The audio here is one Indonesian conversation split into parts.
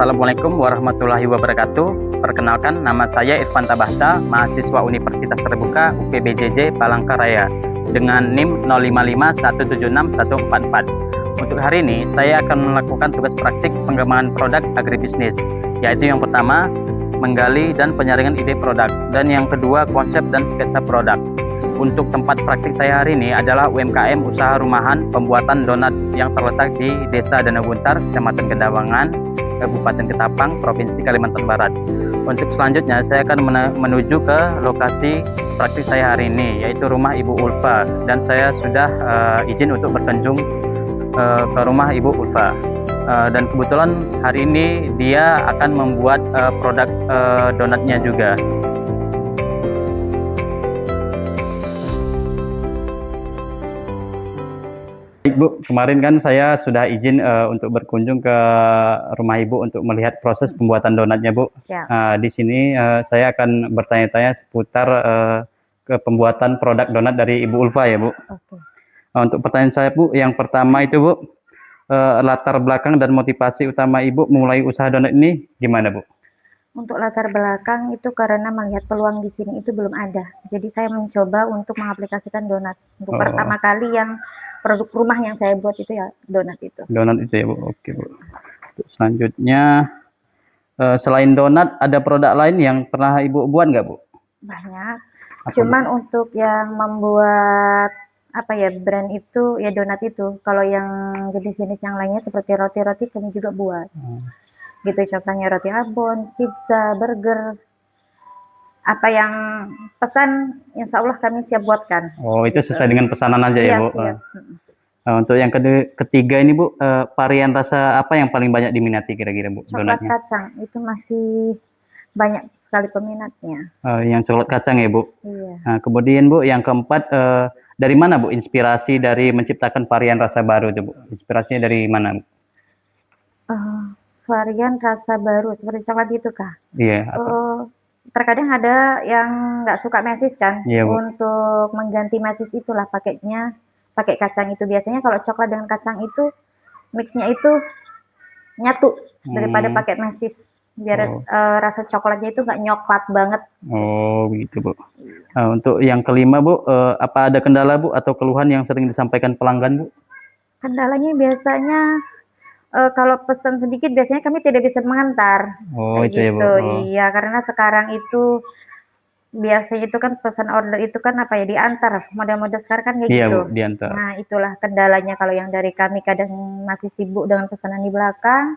Assalamualaikum warahmatullahi wabarakatuh. Perkenalkan, nama saya Irfan Tabahta, mahasiswa Universitas Terbuka UPBJJ Palangkaraya dengan NIM 0551761444. Untuk hari ini, saya akan melakukan tugas praktik pengembangan produk agribisnis, yaitu yang pertama, menggali dan penyaringan ide produk, dan yang kedua, konsep dan sketsa produk. Untuk tempat praktik saya hari ini adalah UMKM Usaha Rumahan Pembuatan Donat yang terletak di Desa Danau Buntar, Kecamatan Gendawangan, Kabupaten Ketapang, Provinsi Kalimantan Barat. Untuk selanjutnya saya akan menuju ke lokasi praktik saya hari ini, yaitu rumah Ibu Ulfa, dan saya sudah izin untuk berkunjung ke rumah Ibu Ulfa. Dan kebetulan hari ini dia akan membuat produk donatnya juga. Bu, kemarin kan saya sudah izin untuk berkunjung ke rumah Ibu untuk melihat proses pembuatan donatnya, Bu. Ya. Di sini saya akan bertanya-tanya seputar ke pembuatan produk donat dari Ibu Ulfa ya, Bu. Oke. Untuk pertanyaan saya, Bu, yang pertama itu, Bu, latar belakang dan motivasi utama Ibu memulai usaha donat ini gimana, Bu? Untuk latar belakang itu karena melihat peluang di sini itu belum ada. Jadi saya mencoba untuk mengaplikasikan donat. Untuk pertama kali yang produk rumah yang saya buat itu ya donat itu. Donat itu ya, Bu. Oke, Bu. Untuk selanjutnya, selain donat, ada produk lain yang pernah Ibu buat nggak, Bu? Banyak. Apa, Cuman Bu? untuk yang membuat apa ya brand itu ya donat itu. Kalau yang jenis-jenis yang lainnya seperti roti-roti kami juga buat. Gitu contohnya roti abon, pizza, burger. Apa yang pesan insya Allah kami siap buatkan. Oh, itu Gitu. sesuai dengan pesanan aja ya, Iya, Bu? siap. Untuk yang ketiga ini, Bu, varian rasa apa yang paling banyak diminati kira-kira, Bu, Coklat donatnya? kacang itu masih banyak sekali peminatnya. Yang coklat kacang ya, Bu? Iya. Nah, kemudian, Bu, yang keempat, dari mana, Bu, inspirasi dari menciptakan varian rasa baru itu, Bu? Inspirasinya dari mana, Bu? Varian rasa baru seperti coklat itu kah? Iya, atau Terkadang ada yang nggak suka mesis kan. iya, Bu. Untuk mengganti mesis itulah pakainya pakai kacang itu. Biasanya kalau coklat dengan kacang itu mixnya itu nyatu daripada pakai mesis. Biar rasa coklatnya itu nggak nyoklat banget. Oh, begitu, Bu. Untuk yang kelima, Bu, apa ada kendala, Bu, atau keluhan yang sering disampaikan pelanggan, Bu? Kendalanya biasanya kalau pesan sedikit biasanya kami tidak bisa mengantar. Oh, Kayak itu ya, Bu. gitu. Iya, karena sekarang itu biasanya itu kan pesan order itu kan apa ya diantar. Model-model sekarang kan kayak Iya, gitu. Bu, diantar. Nah, itulah kendalanya kalau yang dari kami kadang masih sibuk dengan pesanan di belakang,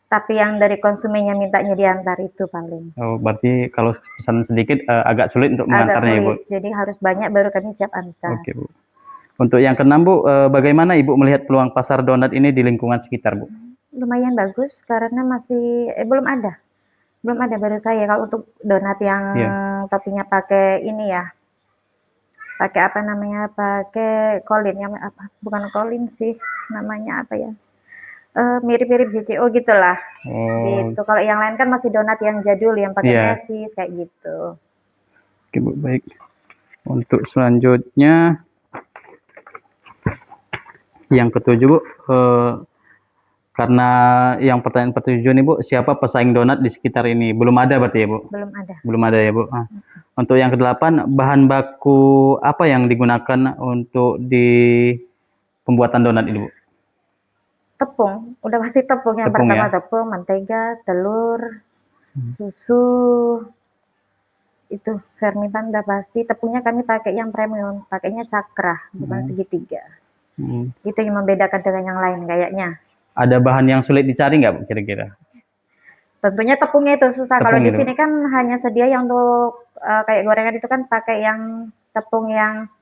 tapi yang dari konsumennya mintanya diantar itu paling. Oh, berarti kalau pesanan sedikit agak sulit untuk Agak mengantarnya ya, Bu? sulit. Jadi harus banyak baru kami siap antar. Oke, Bu. Untuk yang keenam, Bu, bagaimana Ibu melihat peluang pasar donat ini di lingkungan sekitar, Bu? Lumayan bagus karena masih belum ada. Belum ada baru saya kalau untuk donat yang Iya. toppingnya pakai ini ya. Pakai apa namanya? Pakai kolin yang apa? Bukan kolin sih, namanya apa ya? Mirip-mirip JCO gitulah. Oh, Gitu. Kalau yang lain kan masih donat yang jadul yang pakai iya. mesis kayak gitu. Oke, Bu, baik. Untuk selanjutnya, yang ketujuh, Bu, karena yang pertanyaan ketujuh nih, Bu, siapa pesaing donat di sekitar ini? Belum ada berarti ya, Bu? Belum ada. Belum ada ya, Bu. Untuk yang kedelapan, bahan baku apa yang digunakan untuk di pembuatan donat ini, Bu? Tepung, udah pasti tepung. Yang Tepung pertama ya? tepung, mentega, telur, susu, itu fermentan udah pasti. Tepungnya kami pakai yang premium, pakainya Cakra, bukan segitiga. Itu yang membedakan dengan yang lain kayaknya. Ada bahan yang sulit dicari nggak, Bu, kira-kira? Tentunya tepungnya itu susah. Kalau Tepung di itu. sini kan hanya sedia yang untuk kayak gorengan itu kan pakai yang tepung yang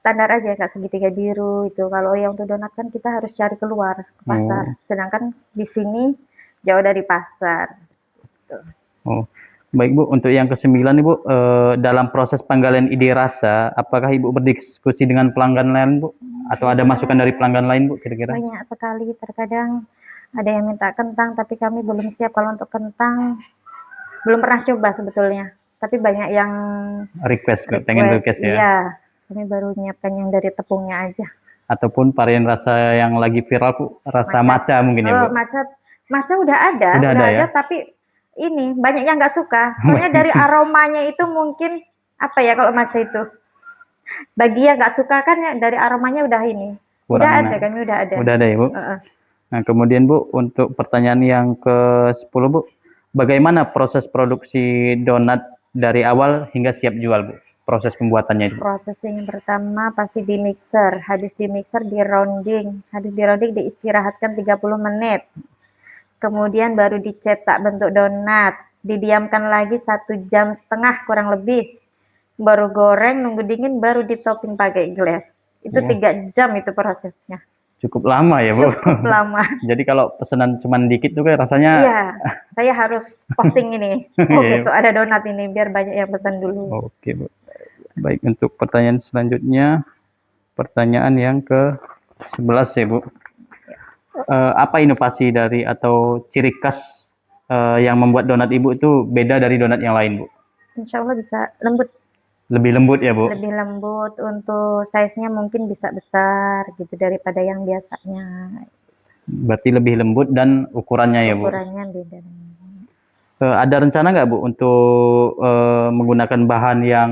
standar aja kayak segitiga biru itu. Kalau yang untuk donat kan kita harus cari keluar ke pasar. Sedangkan di sini jauh dari pasar. Gitu. Oh, baik, Bu. Untuk yang kesembilan, Ibu, dalam proses penggalian ide rasa, apakah Ibu berdiskusi dengan pelanggan lain, Bu? Atau ada masukan dari pelanggan lain, Bu, kira-kira? Banyak sekali. Terkadang ada yang minta kentang, tapi kami belum siap. Kalau untuk kentang belum pernah coba sebetulnya. Tapi banyak yang Request, Bu, pengen request ya? Iya, kami baru nyiapkan yang dari tepungnya aja. Ataupun varian rasa yang lagi viral, Bu, rasa matcha mungkin ya, Bu? Matcha Matcha udah ada ya? tapi ini banyak yang nggak suka. Soalnya dari aromanya itu mungkin apa ya kalau matcha itu. Bagi yang nggak suka kan ya, dari aromanya udah ini. Kurang Udah ada, enak. kami udah ada. Udah ada ya, Bu? Nah, kemudian Bu, untuk pertanyaan yang ke-10, Bu, bagaimana proses produksi donat dari awal hingga siap jual, Bu? Proses pembuatannya itu. Prosesnya yang pertama pasti di mixer, habis di mixer di rounding, diistirahatkan 30 menit. Kemudian baru dicetak bentuk donat, didiamkan lagi 1,5 jam kurang lebih. Baru goreng, nunggu dingin, baru ditopping pakai gelas. Itu 3 jam itu prosesnya. Cukup lama ya, Bu? Cukup lama. Jadi kalau pesanan cuma dikit tuh kayak rasanya... Iya, saya harus posting ini. Oh, besok ada donat ini, biar banyak yang pesan dulu. Oke, Bu. Baik, untuk pertanyaan selanjutnya, pertanyaan yang ke-11 ya, Bu. Apa inovasi dari atau ciri khas yang membuat donat Ibu itu beda dari donat yang lain, Bu? Insya Allah bisa lembut. Lebih lembut ya, Bu? Lebih lembut, untuk size-nya mungkin bisa besar gitu daripada yang biasanya. Berarti lebih lembut dan ukurannya ya, Bu? Ukurannya beda. Ada rencana nggak, Bu, untuk menggunakan bahan yang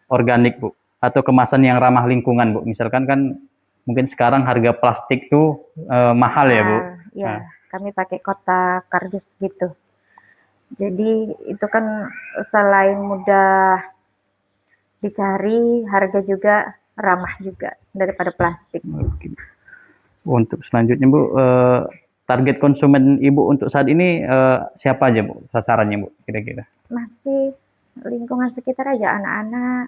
organik, Bu? Atau kemasan yang ramah lingkungan, Bu? Misalkan kan mungkin sekarang harga plastik tuh mahal ya, Bu? Iya, kami pakai kotak kardus gitu. Jadi itu kan selain mudah dicari, harga juga ramah juga daripada plastik. Oke. Untuk selanjutnya, Bu, target konsumen Ibu untuk saat ini siapa aja, Bu, sasarannya, Bu, kira-kira? Masih lingkungan sekitar aja, anak-anak,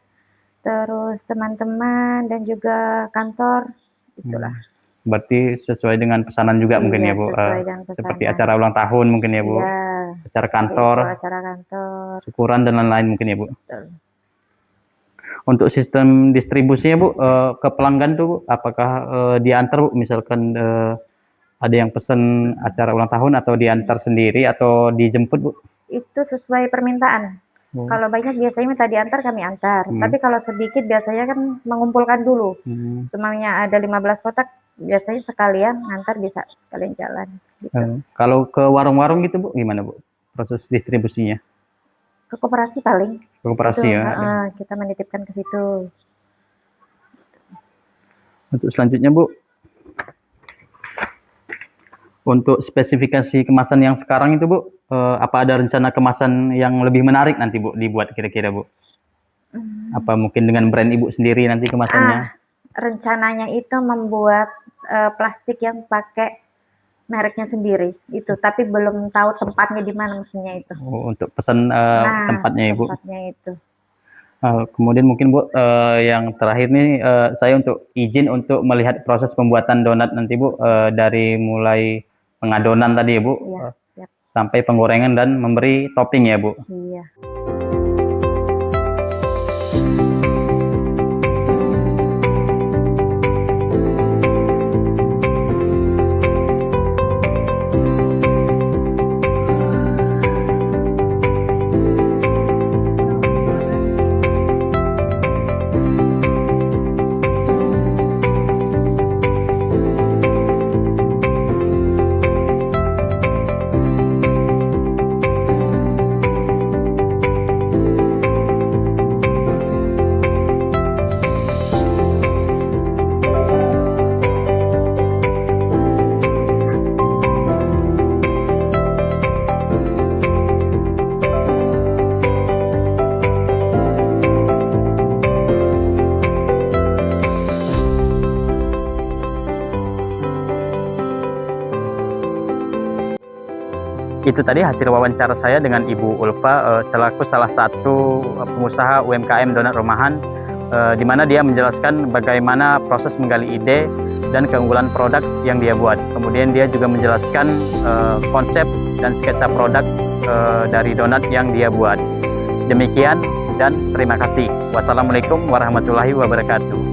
terus teman-teman, dan juga kantor, itulah. Berarti sesuai dengan pesanan juga mungkin ya, Bu? Seperti acara ulang tahun mungkin ya, Bu? Iya. Acara kantor, syukuran dan lain-lain mungkin ya, Bu? Betul. Untuk sistem distribusinya, Bu, ke pelanggan tuh, Bu, apakah diantar, Bu? Misalkan ada yang pesen acara ulang tahun atau diantar sendiri atau dijemput, Bu? Itu sesuai permintaan. Kalau banyak biasanya minta diantar, kami antar. Tapi kalau sedikit biasanya kan mengumpulkan dulu. Semuanya ada 15 kotak, biasanya sekalian antar, bisa sekalian jalan. Gitu. Kalau ke warung-warung gitu, Bu, gimana, Bu, proses distribusinya? Ke koperasi paling. Ke koperasi itu, ya? kita menitipkan ke situ. Untuk selanjutnya, Bu, untuk spesifikasi kemasan yang sekarang itu, Bu, apa ada rencana kemasan yang lebih menarik nanti, Bu, dibuat kira-kira, Bu? Apa mungkin dengan brand Ibu sendiri nanti kemasannya? Rencananya itu membuat plastik yang pakai mereknya sendiri itu, tapi belum tahu tempatnya di mana mesinnya itu. Untuk pesan tempatnya, Ibu. Tempatnya itu. Kemudian mungkin, Bu, yang terakhir nih, saya untuk izin untuk melihat proses pembuatan donat nanti, Bu, dari mulai pengadonan tadi ya, Bu, sampai penggorengan dan memberi topping ya, Bu. Iya. Itu tadi hasil wawancara saya dengan Ibu Ulfa selaku salah satu pengusaha UMKM donat rumahan, di mana dia menjelaskan bagaimana proses menggali ide dan keunggulan produk yang dia buat. Kemudian dia juga menjelaskan konsep dan sketsa produk dari donat yang dia buat. Demikian dan terima kasih. Wassalamualaikum warahmatullahi wabarakatuh.